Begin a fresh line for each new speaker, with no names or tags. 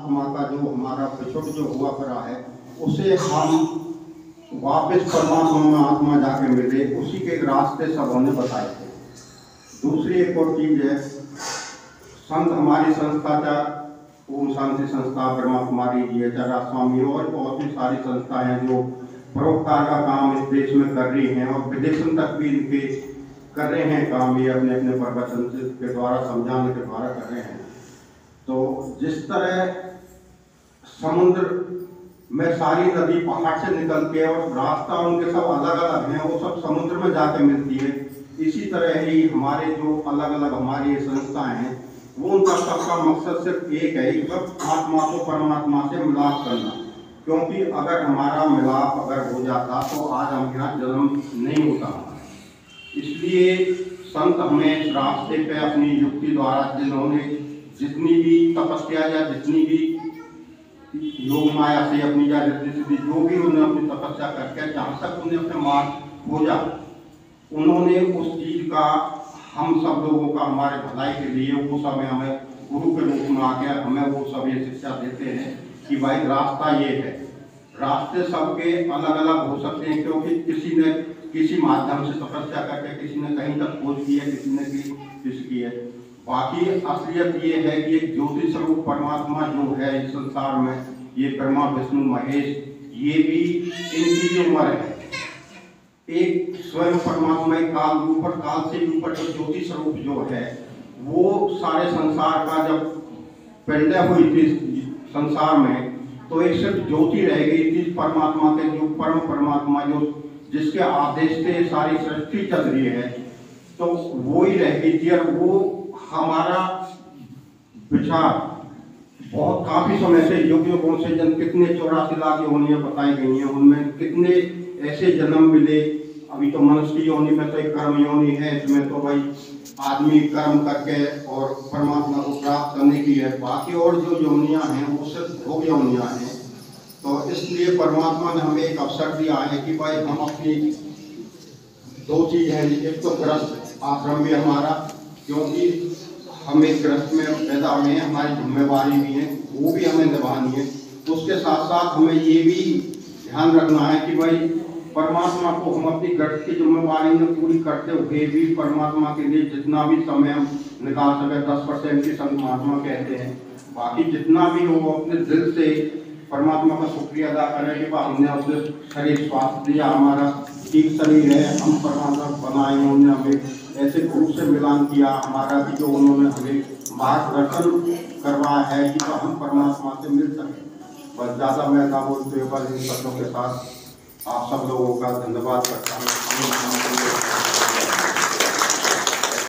आत्मा का जो हमारा पिछड़ जो हुआ पड़ा है, उसे हम वापस परमात्मा में आत्मा जाके मिले, उसी के रास्ते सबों ने बताए थे। दूसरी एक और चीज़ है, संत हमारी संस्था का ओम शांति संस्था, ब्रह्मा कुमारी जी, आचार्य स्वामी और बहुत सी सारी संस्थाएं हैं जो परोपकार का काम इस देश में कर रही हैं और विदेशों तक भी इनके कर रहे हैं काम, ये अपने अपने प्रवचन के द्वारा समझाने के द्वारा कर रहे हैं। तो जिस तरह समुद्र में सारी नदी पहाड़ से निकलती है और रास्ता उनके सब अलग अलग हैं, वो सब समुद्र में जाके मिलती है, इसी तरह ही हमारे जो अलग अलग हमारी संस्थाएं हैं, वो उनका सबका मकसद सिर्फ एक है, सब आत्मा को परमात्मा से मिलाप करना। क्योंकि अगर हमारा मिलाप अगर हो जाता तो आज हम यहाँ जन्म नहीं होता। इसलिए संत हमें इस रास्ते पे अपनी युक्ति द्वारा जिन्होंने जितनी भी तपस्या या जितनी भी योग माया से अपनी या रिद्धि सिद्धि जो भी उन्होंने अपनी तपस्या करके जहाँ तक उन्हें अपने मार्ग खोजा, उन्होंने उस चीज का हम सब लोगों का हमारे भलाई के लिए वो सब हमें गुरु के रूप में आके हमें वो सब ये शिक्षा देते हैं कि भाई रास्ता ये है। रास्ते सबके अलग अलग हो सकते हैं, क्योंकि किसी ने किसी माध्यम से तपस्या करके, किसी ने कहीं तक खोज की है, किसी ने किसी की है। बाकी असलियत ये है कि एक ज्योति स्वरूप परमात्मा जो है इस संसार में, ये ब्रह्मा विष्णु महेश, ये भी इनकी भी उम्र है। एक स्वयं परमात्मा काल ऊपर, काल से ऊपर जो ज्योति स्वरूप जो है, वो सारे संसार का जब पैदा हुई थी संसार में, तो एक सिर्फ ज्योति रह गई थी। परमात्मा के जो परम परमात्मा जो जिसके आदेश से सारी सृष्टि चल रही है, तो वो ही रह गई थी। और वो हमारा विचार बहुत काफी समय से युग युगों से जन कितने 84 लाख योनियां बताई गई हैं, उनमें कितने ऐसे जन्म मिले। अभी तो मनुष्य की योनि में तो एक कर्म योनि है, इसमें तो भाई आदमी कर्म करके और परमात्मा को प्राप्त करने की है। बाकी और जो योनियां हैं वो सिर्फ भोग योनियां हैं। तो इसलिए परमात्मा ने हमें एक अवसर दिया है कि भाई हम अपनी दो चीज है, एक तो गृहस्थ आश्रम भी हमारा, क्योंकि हम एक गृहस्थ में पैदा हुए हैं, हमारी जिम्मेवारी भी है, वो भी हमें निभानी है। तो उसके साथ साथ हमें ये भी ध्यान रखना है कि भाई परमात्मा को हम अपनी गृहस्थ की जिम्मेवारी में पूरी करते हुए भी परमात्मा के लिए जितना भी समय हम निकाल सके, 10% की संत महात्मा कहते हैं, बाकी जितना भी हो अपने दिल से परमात्मा का शुक्रिया अदा करें कि हमने उसे शरीर स्वास्थ्य दिया, हमारा ठीक शरीर है, हम परमात्मा बनाए, उन्होंने हमें ऐसे गुरु से मिलान किया हमारा कि जो उन्होंने हमें मार्गदर्शन करवाया है कि तो हम परमात्मा से मिल सकें। बस ज़्यादा मैं ना बोलते हुए बस इन शब्दों के साथ आप सब लोगों का धन्यवाद करता हूँ।